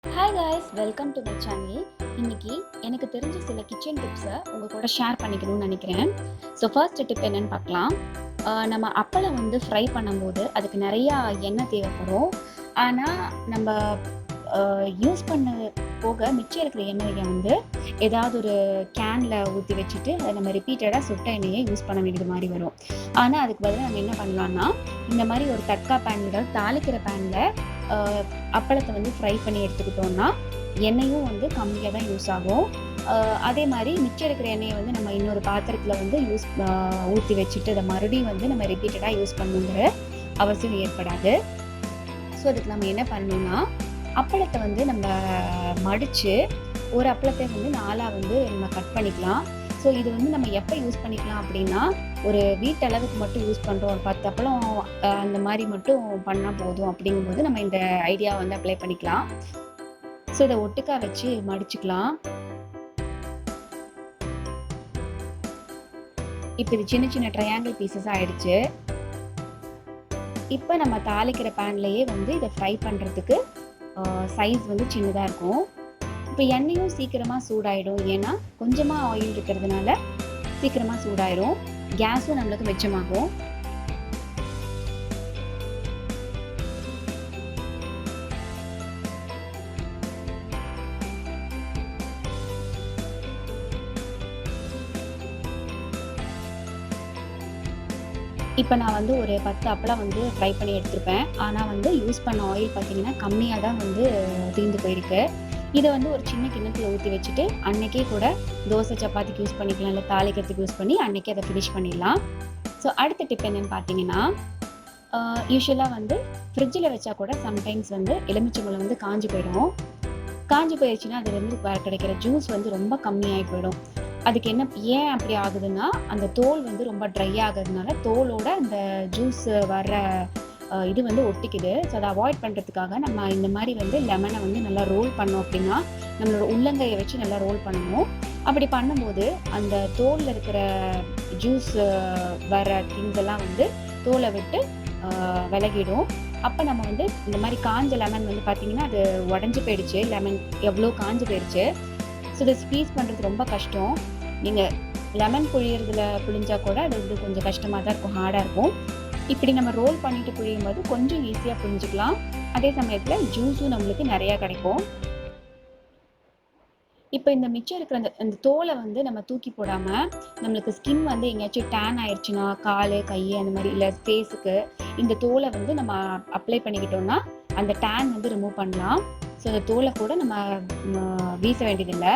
Hi guys, welcome to my channel. இன்னைக்கு எனக்கு தெரிஞ்ச சில கிச்சன் டிப்ஸை உங்கள் கூட ஷேர் பண்ணிக்கணும்னு நினைக்கிறேன். ஸோ ஃபர்ஸ்ட் டிப் என்னன்னு பார்க்கலாம். நம்ம அப்பளம் வந்து ஃப்ரை பண்ணும்போது அதுக்கு நிறையா எண்ணெய் தேவைப்படும். ஆனால் நம்ம யூஸ் பண்ண போக மிச்சம் இருக்கிற எண்ணெயை வந்து ஏதாவது ஒரு கேனில் ஊற்றி வச்சுட்டு அதை நம்ம ரிப்பீட்டடாக சுட்ட எண்ணெயை யூஸ் பண்ண வேண்டியது மாதிரி வரும். ஆனால் அதுக்கு பதிலாக நம்ம என்ன பண்ணலாம்னா, இந்த மாதிரி ஒரு தட்கா பேனில் தாளிக்கிற பேனில் அப்பளத்தை வந்து ஃப்ரை பண்ணி எடுத்துக்கிட்டோம்னா எண்ணெயும் வந்து கம்மியாக தான் யூஸ் ஆகும். அதே மாதிரி மிச்சம் இருக்கிற எண்ணெயை வந்து நம்ம இன்னொரு பாத்திரத்தில் வந்து ஊற்றி வச்சுட்டு அதை மறுபடியும் வந்து நம்ம ரிப்பீட்டடாக யூஸ் பண்ணணுங்கிற அவசியம் ஏற்படாது. ஸோ அதுக்கு நம்ம என்ன பண்ணணும்னா, அப்பளத்தை வந்து நம்ம மடித்து ஒரு அப்பளத்தை வந்து நாலாக வந்து நம்ம கட் பண்ணிக்கலாம். ஸோ இது வந்து நம்ம எப்போ யூஸ் பண்ணிக்கலாம் அப்படின்னா, ஒரு வீட்டளவுக்கு மட்டும் யூஸ் பண்ணுறோம், ஒரு 10 அப்பளம் அந்த மாதிரி மட்டும் பண்ணால் போதும் அப்படிங்கும்போது நம்ம இந்த ஐடியா வந்து அப்ளை பண்ணிக்கலாம். ஸோ இதை ஒட்டுக்கா வச்சு மடிச்சுக்கலாம். இப்போ இது சின்ன சின்ன ட்ரையாங்கிள் பீசஸ் ஆயிடுச்சு. இப்போ நம்ம தாளிக்கிற பேன்லேயே வந்து இதை ஃப்ரை பண்ணுறதுக்கு சைஸ் வந்து சின்னதாக இருக்கும். இப்போ எண்ணெயும் சீக்கிரமாக சூடாயிடும், ஏன்னா கொஞ்சமாக ஆயில் இருக்கிறதுனால சீக்கிரமாக சூடாயிடும். கேஸும் நம்மளுக்கு மிச்சமாகும். இப்போ நான் வந்து ஒரு 10 அப்பளம் வந்து ஃப்ரை பண்ணி எடுத்துருப்பேன். ஆனால் வந்து யூஸ் பண்ண ஆயில் பார்த்தீங்கன்னா கம்மியாக தான் வந்து தீர்ந்து போயிருக்கு. இதை வந்து ஒரு சின்ன கிண்ணத்தில் ஊற்றி வச்சுட்டு அன்னைக்கே கூட தோசை சப்பாத்திக்கு யூஸ் பண்ணிக்கலாம், இல்லை தாளிக்கிறதுக்கு யூஸ் பண்ணி அன்னைக்கே அதை ஃபினிஷ் பண்ணிடலாம். ஸோ அடுத்த டிப் என்னென்னு பார்த்தீங்கன்னா, யூஸ்வலாக வந்து ஃப்ரிட்ஜில் வச்சா கூட சம்டைம்ஸ் வந்து எலுமிச்சம்பழம் வந்து காஞ்சி போயிடும். காஞ்சி போயிடுச்சுன்னா அதுலேருந்து கிடைக்கிற ஜூஸ் வந்து ரொம்ப கம்மியாகி போயிடும். அதுக்கு என்ன ஏன் அப்படி ஆகுதுன்னா, அந்த தோல் வந்து ரொம்ப ட்ரை ஆகிறதுனால தோலோட அந்த ஜூஸ் வர்ற இது வந்து ஒட்டிக்குது. ஸோ அதை அவாய்ட் பண்ணுறதுக்காக நம்ம இந்த மாதிரி வந்து லெமனை வந்து நல்லா ரோல் பண்ணோம் அப்படின்னா, நம்மளோட உள்ளங்கையை வச்சு நல்லா ரோல் பண்ணணும். அப்படி பண்ணும்போது அந்த தோலில் இருக்கிற ஜூஸ் வர திங்ஸ் எல்லாம் வந்து தோலை விட்டு விலகிடும். அப்போ நம்ம வந்து இந்த மாதிரி காஞ்ச லெமன் வந்து பார்த்திங்கன்னா அது உடஞ்சி போயிடுச்சு, லெமன் எவ்வளோ காஞ்சி போயிடுச்சு. ஸோ இதை ஸ்க்வீஸ் பண்ணுறது ரொம்ப கஷ்டம். நீங்கள் லெமன் புழிஞ்சா கூட அது வந்து கொஞ்சம் கஷ்டமாக தான் இருக்கும், ஹார்டாக இருக்கும். இப்படி நம்ம ரோல் பண்ணிட்டு புழியும் போது கொஞ்சம் ஈஸியாக புழிஞ்சிக்கலாம். அதே சமயத்தில் ஜூஸும் நம்மளுக்கு நிறையா கிடைக்கும். இப்போ இந்த மிச்சம் இருக்கிற அந்த தோலை வந்து நம்ம தூக்கி போடாமல், நம்மளுக்கு ஸ்கின் வந்து எங்கேயாச்சும் டேன் ஆயிடுச்சுன்னா கால் கை அந்த மாதிரி, இல்லை ஃபேஸுக்கு இந்த தோலை வந்து நம்ம அப்ளை பண்ணிக்கிட்டோம்னா அந்த டேன் வந்து ரிமூவ் பண்ணலாம். ஸோ அந்த தோலை கூட நம்ம வீச வேண்டியதில்லை.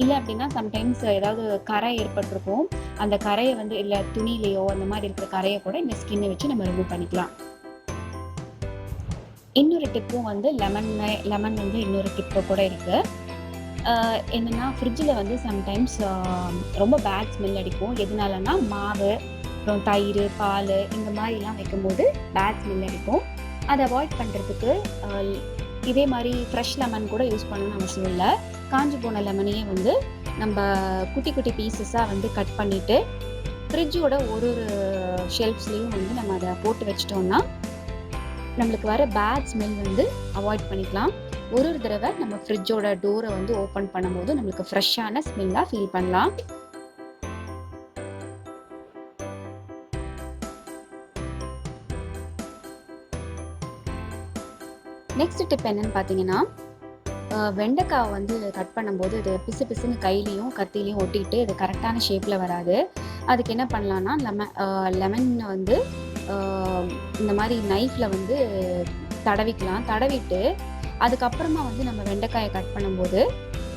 இல்லை அப்படின்னா சம்டைம்ஸ் ஏதாவது கரை ஏற்பட்டிருக்கும், அந்த கரையை வந்து இல்லை துணியிலையோ அந்த மாதிரி இருக்கிற கரையை கூட இந்த ஸ்கின்னை வச்சு நம்ம ரிமூவ் பண்ணிக்கலாம். இன்னொரு டிப்பும் வந்து லெமன் வந்து இன்னொரு டிப்பு கூட இருக்குது. என்னென்னா, ஃப்ரிட்ஜில் வந்து சம்டைம்ஸ் ரொம்ப பேட் ஸ்மெல் அடிக்கும். எதனாலனா மாவு, அப்புறம் தயிர், பால் இந்த மாதிரிலாம் வைக்கும்போது பேட் ஸ்மெல் அடிக்கும். அதை அவாய்ட் பண்ணுறதுக்கு இதே மாதிரி ஃப்ரெஷ் லெமன் கூட யூஸ் பண்ணணும்னு அவசியம் இல்லை. காஞ்சி போன லெமனையே வந்து நம்ம குட்டி குட்டி பீசஸாக வந்து கட் பண்ணிவிட்டு ஃப்ரிட்ஜோட ஒரு ஷெல்ஃப்ஸ்லேயும் வந்து நம்ம அதை போட்டு வச்சிட்டோம்னா நம்மளுக்கு வர பேட் ஸ்மெல் வந்து அவாய்ட் பண்ணிக்கலாம். ஒரு தடவை நம்ம ஃப்ரிட்ஜோட டோரை வந்து ஓப்பன் பண்ணும்போது நம்மளுக்கு ஃப்ரெஷ்ஷான ஸ்மெல்லாக ஃபீல் பண்ணலாம். நெக்ஸ்ட் டிப் என்னன்னு பார்த்தீங்கன்னா, வெண்டைக்காவை வந்து கட் பண்ணும்போது இது பிசு பிசுன்னு கையிலையும் கத்திலையும் ஒட்டிட்டு இது கரெக்டான ஷேப்பில் வராது. அதுக்கு என்ன பண்ணலான்னா, லெமனை வந்து இந்த மாதிரி நைஃப்பில் வந்து தடவிக்கலாம். தடவிட்டு அதுக்கப்புறமா வந்து நம்ம வெண்டைக்காயை கட் பண்ணும்போது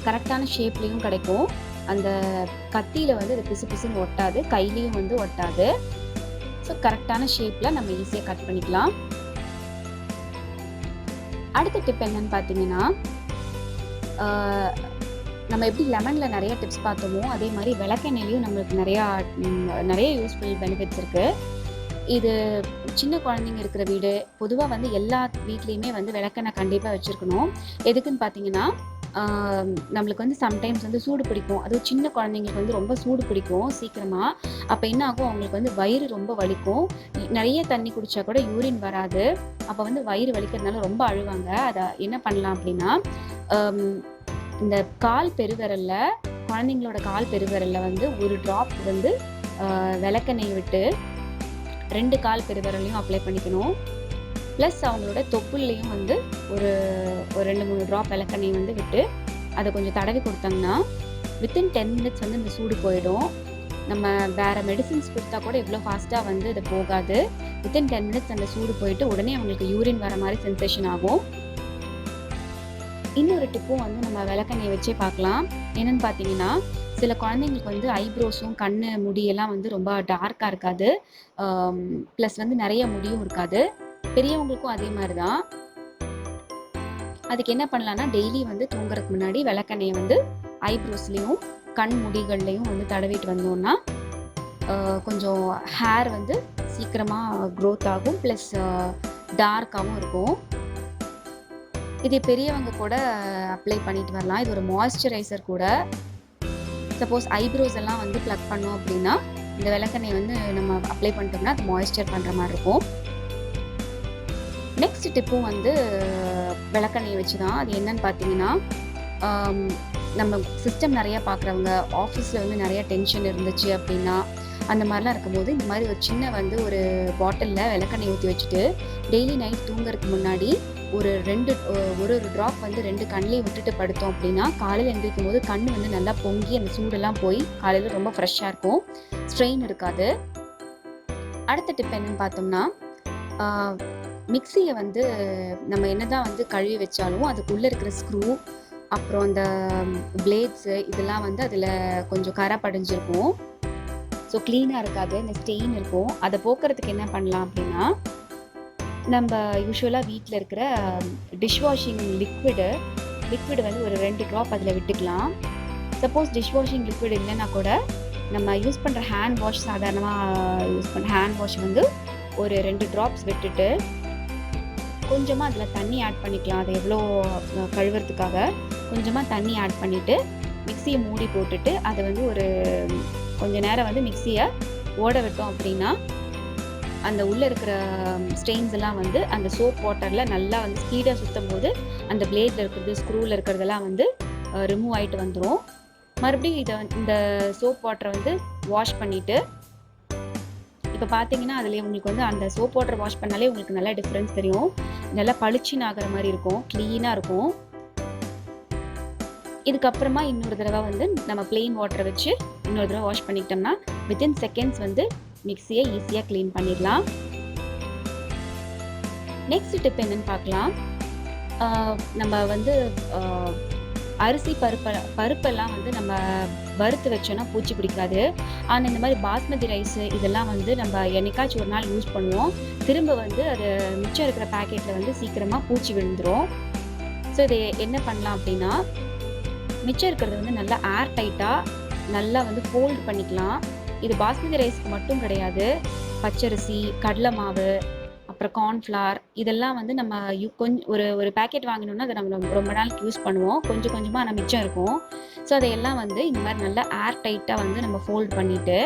கரெக்டான ஷேப்லேயும் கிடைக்கும். அந்த கத்தியில் வந்து இது பிசு பிசுன்னு ஒட்டாது, கையிலையும் வந்து ஒட்டாது. ஸோ கரெக்டான ஷேப்பில் நம்ம ஈஸியாக கட் பண்ணிக்கலாம். அடுத்த டிப் என்னன்னு பார்த்தீங்கன்னா, நம்ம எப்படி லெமனில் நிறைய டிப்ஸ் பார்த்தோமோ அதே மாதிரி விளக்கெண்ணெயிலையும் நம்மளுக்கு நிறைய யூஸ்ஃபுல் பெனிஃபிட்ஸ் இருக்குது. இது சின்ன குழந்தைங்க இருக்கிற வீடு, பொதுவாக வந்து எல்லா வீட்லேயுமே வந்து விளக்கெண்ணெய் கண்டிப்பாக வச்சுருக்கணும். எதுக்குன்னு பார்த்தீங்கன்னா, நம்மளுக்கு வந்து சம்டைம்ஸ் வந்து சூடு பிடிக்கும். அதுவும் சின்ன குழந்தைங்களுக்கு வந்து ரொம்ப சூடு பிடிக்கும் சீக்கிரமா. அப்போ என்ன ஆகும், அவங்களுக்கு வந்து வயிறு ரொம்ப வலிக்கும். நிறைய தண்ணி குடிச்சா கூட யூரின் வராது. அப்போ வந்து வயிறு வலிக்கிறதுனால ரொம்ப அழுவாங்க. அதை என்ன பண்ணலாம் அப்படின்னா, இந்த கால் பெருவிரல்ல, குழந்தைங்களோட கால் பெருவிரல்ல வந்து ஒரு ட்ராப் வந்து விளக்கெண்ணெய் விட்டு 2 கால் பெருவிரலையும் அப்ளை பண்ணிக்கணும். ப்ளஸ் அவங்களோட தொப்புள்ளையும் வந்து ஒரு 2-3 ட்ராப் விளக்கெண்ணெய் வந்து விட்டு அதை கொஞ்சம் தடவி கொடுத்தாங்கன்னா வித்தின் 10 மினிட்ஸ் வந்து இந்த சூடு போயிடும். நம்ம வேறு மெடிசின்ஸ் கொடுத்தா கூட இவ்வளோ ஃபாஸ்ட்டாக வந்து இது போகாது. வித்தின் 10 மினிட்ஸ் அந்த சூடு போயிட்டு உடனே அவங்களுக்கு யூரின் வர மாதிரி சென்சேஷன் ஆகும். இன்னொரு டிப்பும் வந்து நம்ம விளக்கெண்ணெய் வச்சே பார்க்கலாம். என்னென்னு பார்த்தீங்கன்னா, சில குழந்தைங்களுக்கு வந்து ஐப்ரோஸும் கண்ணு முடியெல்லாம் வந்து ரொம்ப டார்க்காக இருக்காது. ப்ளஸ் வந்து நிறைய முடியும் இருக்காது. பெரியவங்களுக்கும் அதே மாதிரி தான். அதுக்கு என்ன பண்ணலான்னா, டெய்லி வந்து தூங்குறதுக்கு முன்னாடி விளக்கெண்ணெயை வந்து ஐப்ரோஸ்லேயும் கண் முடிகள்லையும் வந்து தடவிட்டு வந்தோம்னா கொஞ்சம் ஹேர் வந்து சீக்கிரமாக க்ரோத் ஆகும். ப்ளஸ் டார்க்காகவும் இருக்கும். இது பெரியவங்க கூட அப்ளை பண்ணிட்டு வரலாம். இது ஒரு மாய்ஸ்சரைசர் கூட. சப்போஸ் ஐப்ரோஸ் எல்லாம் வந்து ப்ளக் பண்ணோம் அப்படின்னா இந்த விளக்கெண்ணெய் வந்து நம்ம அப்ளை பண்ணிட்டோம்னா அது மாய்ஸ்சர் பண்ணுற மாதிரி இருக்கும். நெக்ஸ்ட் டிப்பும் வந்து விளக்கெண்ணெய் வச்சு தான். அது என்னன்னு பார்த்தீங்கன்னா, நம்ம சிஸ்டம் நிறையா பார்க்குறவங்க, ஆஃபீஸில் வந்து நிறைய டென்ஷன் இருந்துச்சு அப்படின்னா அந்த மாதிரிலாம் இருக்கும்போது இந்த மாதிரி ஒரு சின்ன வந்து ஒரு பாட்டிலில் விளக்கெண்ணெய் ஊற்றி வச்சுட்டு டெய்லி நைட் தூங்குறதுக்கு முன்னாடி ஒரு ட்ராப் வந்து 2 கண்ணிலையும் விட்டுட்டு படுத்தோம் அப்படின்னா காலையில் எழுந்திரிக்கும் போது கண் வந்து நல்லா பொங்கி அந்த சூடெல்லாம் போய் காலையில் ரொம்ப ஃப்ரெஷ்ஷாக இருக்கும், ஸ்ட்ரெயின் இருக்காது. அடுத்த டிப் என்னன்னு பார்த்தோம்னா, மிக்சியை வந்து நம்ம என்னதான் வந்து கழுவி வச்சாலும் அதுக்குள்ளே இருக்கிற ஸ்க்ரூ அப்புறம் அந்த பிளேட்ஸு இதெல்லாம் வந்து அதில் கொஞ்சம் கரை படிஞ்சிருக்கும். ஸோ க்ளீனாக இருக்காது, இந்த ஸ்டெயின் இருக்கும். அதை போக்குறதுக்கு என்ன பண்ணலாம் அப்படின்னா, நம்ம யூஸ்வலாக வீட்டில் இருக்கிற டிஷ்வாஷிங் லிக்விடு வந்து ஒரு 2 ட்ராப் அதில் விட்டுக்கலாம். சப்போஸ் டிஷ்வாஷிங் லிக்விட் இல்லைன்னா கூட நம்ம யூஸ் பண்ணுற ஹேண்ட் வாஷ், சாதாரணமாக யூஸ் பண்ணுற ஹேண்ட் வாஷ் வந்து ஒரு 2 ட்ராப்ஸ் விட்டுட்டு கொஞ்சமாக அதில் தண்ணி ஆட் பண்ணிக்கலாம். அது எவ்வளோ கழுவுறதுக்காக கொஞ்சமாக தண்ணி ஆட் பண்ணிவிட்டு மிக்சியை மூடி போட்டுட்டு அதை வந்து ஒரு கொஞ்ச நேரம் வந்து மிக்சியை ஓட விட்டோம் அப்படின்னா அந்த உள்ளே இருக்கிற ஸ்டெயின்ஸ் எல்லாம் வந்து அந்த சோப் வாட்டரில் நல்லா வந்து ஸ்பீடாக சுற்றும் போது அந்த பிளேடில் இருக்கிறது, ஸ்க்ரூவில் இருக்கிறதெல்லாம் வந்து ரிமூவ் ஆகிட்டு வந்துடும். மறுபடியும் இந்த சோப் வாட்டரை வந்து வாஷ் பண்ணிவிட்டு இப்போ பார்த்தீங்கன்னா அதில் உங்களுக்கு வந்து அந்த சோப் வாட்டர் வாஷ் பண்ணாலே உங்களுக்கு நல்லா டிஃப்ரென்ஸ் தெரியும். நல்லா பளிச்சுன்னு ஆகிற மாதிரி இருக்கும், க்ளீனாக இருக்கும். இதுக்கப்புறமா இன்னொரு தடவை வந்து நம்ம பிளெயின் வாட்டரை வச்சு இன்னொரு தடவை வாஷ் பண்ணிக்கிட்டோம்னா வித்தின் செகண்ட்ஸ் வந்து மிக்சியை ஈஸியாக க்ளீன் பண்ணிடலாம். நெக்ஸ்ட் டிப் என்னன்னு பார்க்கலாம். நம்ம வந்து அரிசி பருப்பெல்லாம் வந்து நம்ம வறுத்து வச்சோன்னா பூச்சி பிடிக்காது. ஆனால் இந்த மாதிரி பாஸ்மதி ரைஸு இதெல்லாம் வந்து நம்ம என்னைக்காச்சும் ஒரு நாள் யூஸ் பண்ணுவோம். திரும்ப வந்து அது மிச்சம் இருக்கிற பேக்கெட்டில் வந்து சீக்கிரமாக பூச்சி விழுந்துடும். ஸோ இதை என்ன பண்ணலாம் அப்படின்னா, மிச்சம் இருக்கிறது வந்து நல்லா ஏர் டைட்டாக நல்லா வந்து ஃபோல்ட் பண்ணிக்கலாம். இது பாஸ்மதி ரைஸ்க்கு மட்டும் கிடையாது, பச்சரிசி, கடலை மாவு, அப்புறம் கார்ன்ஃப்ளவர் இதெல்லாம் வந்து நம்ம கொஞ்சம் ஒரு பேக்கெட் வாங்கினோம்னா அதை நம்ம ரொம்ப நாளைக்கு யூஸ் பண்ணுவோம். கொஞ்சம் கொஞ்சமாக ஆனால் மிச்சம் இருக்கும். ஸோ அதையெல்லாம் வந்து இந்த மாதிரி நல்லா ஏர் டைட்டாக வந்து நம்ம ஃபோல்ட் பண்ணிவிட்டு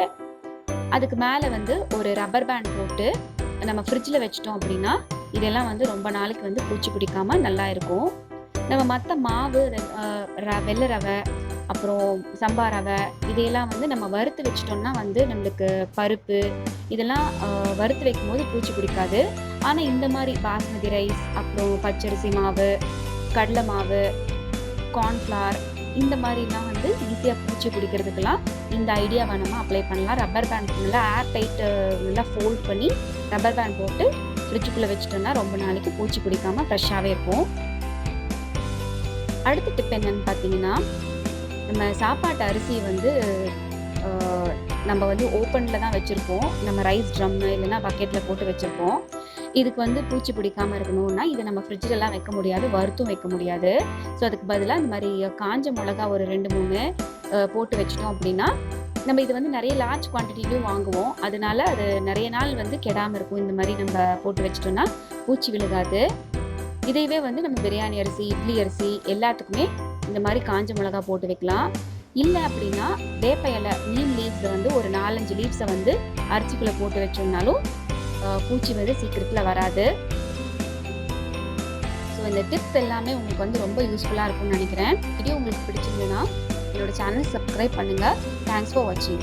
அதுக்கு மேலே வந்து ஒரு ரப்பர் பேண்ட் போட்டு நம்ம ஃப்ரிட்ஜில் வச்சிட்டோம் அப்படின்னா இதெல்லாம் வந்து ரொம்ப நாளைக்கு வந்து பூச்சி பிடிக்காமல் நல்லா இருக்கும். நம்ம மற்ற மாவு, வெள்ளை ரவை, அப்புறம் சம்பா ரவை இதையெல்லாம் வந்து நம்ம வறுத்து வச்சிட்டோம்னா வந்து நம்மளுக்கு பருப்பு இதெல்லாம் வறுத்து வைக்கும்போது பூச்சி பிடிக்காது. ஆனால் இந்த மாதிரி பாஸ்மதி ரைஸ், அப்புறம் பச்சரிசி மாவு, கடலை மாவு, கார்ன்ஃப்ளவர் இந்த மாதிரிலாம் வந்து ஈஸியாக பூச்சி பிடிக்கிறதுக்கெல்லாம் இந்த ஐடியாவை நம்ம அப்ளை பண்ணலாம். ரப்பர் பேண்ட் நல்லா ஏர் டைட்டு நல்லா ஃபோல்ட் பண்ணி ரப்பர் பேண்ட் போட்டு ஃப்ரிட்ஜுக்குள்ளே வச்சுட்டோம்னா ரொம்ப நாளைக்கு பூச்சி பிடிக்காமல் ஃப்ரெஷ்ஷாகவே இருக்கும். அடுத்த டிப் என்னன்னு பார்த்தீங்கன்னா, நம்ம சாப்பாட்டு அரிசி வந்து நம்ம வந்து ஓப்பனில் தான் வச்சுருப்போம். நம்ம ரைஸ் ட்ரம்மு இல்லைன்னா பக்கெட்டில் போட்டு வச்சுருப்போம். இதுக்கு வந்து பூச்சி பிடிக்காமல் இருக்கணும்னா இதை நம்ம ஃப்ரிட்ஜிலலாம் வைக்க முடியாது, வறுத்தும் வைக்க முடியாது. ஸோ அதுக்கு பதிலாக இந்த மாதிரி காஞ்ச மிளகா ஒரு 2-3 போட்டு வச்சிட்டோம் அப்படின்னா நம்ம இது வந்து நிறைய லார்ஜ் குவான்டிட்டிலையும் வாங்குவோம். அதனால அது நிறைய நாள் வந்து கெடாமல் இருக்கும். இந்த மாதிரி நம்ம போட்டு வச்சிட்டோம்னா பூச்சி விழுகாது. இதையவே வந்து நம்ம பிரியாணி அரிசி, இட்லி அரிசி எல்லாத்துக்குமே இந்த மாதிரி காஞ்ச மிளகா போட்டு வைக்கலாம். இல்லை அப்படின்னா வேப்ப இலை நீம் லீவ்ஸை வந்து ஒரு 4-5 லீவ்ஸை வந்து அரிசிக்குள்ளே போட்டு வச்சோம்னாலும் பூச்சி வந்து சீக்கிரத்தில் வராது. ஸோ இந்த டிப்ஸ் எல்லாமே உங்களுக்கு வந்து ரொம்ப யூஸ்ஃபுல்லாக இருக்கும்னு நினைக்கிறேன். வீடியோ உங்களுக்கு பிடிச்சிருந்ததுன்னா என்னோட சேனல் சப்ஸ்கிரைப் பண்ணுங்கள். தேங்க்ஸ் ஃபார் வாட்சிங்.